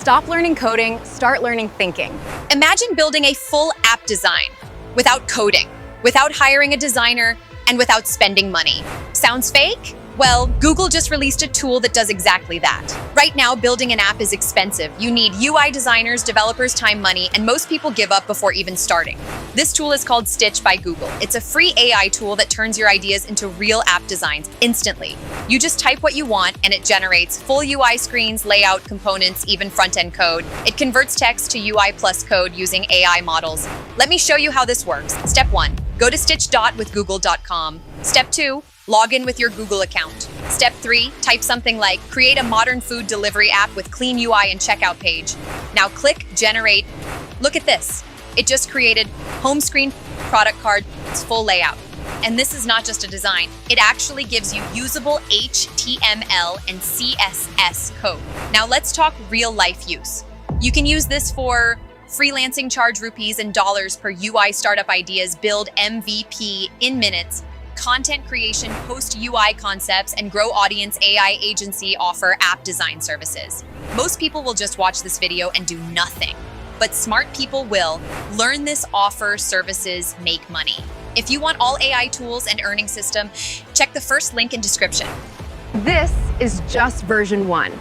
Stop learning coding, start learning thinking. Imagine building a full app design without coding, without hiring a designer, and without spending money. Sounds fake? Well, Google just released a tool that does exactly that. Right now, building an app is expensive. You need UI designers, developers, time, money, and most people give up before even starting. This tool is called Stitch by Google. It's a free AI tool that turns your ideas into real app designs instantly. You just type what you want and it generates full UI screens, layout, components, even front-end code. It converts text to UI plus code using AI models. Let me show you how this works. Step 1, go to stitch.withgoogle.com. Step 2, log in with your Google account. Step 3, type something like, create a modern food delivery app with clean UI and checkout page. Now click generate. Look at this. It just created home screen, product card, its full layout. And this is not just a design. It actually gives you usable HTML and CSS code. Now let's talk real life use. You can use this for freelancing, charge rupees and dollars per UI startup ideas, build MVP in minutes, content creation, post UI concepts, and grow audience AI agency offer app design services. Most people will just watch this video and do nothing, but smart people will learn this, offer services, make money. If you want all AI tools and earning system, check the first link in description. This is just version 1.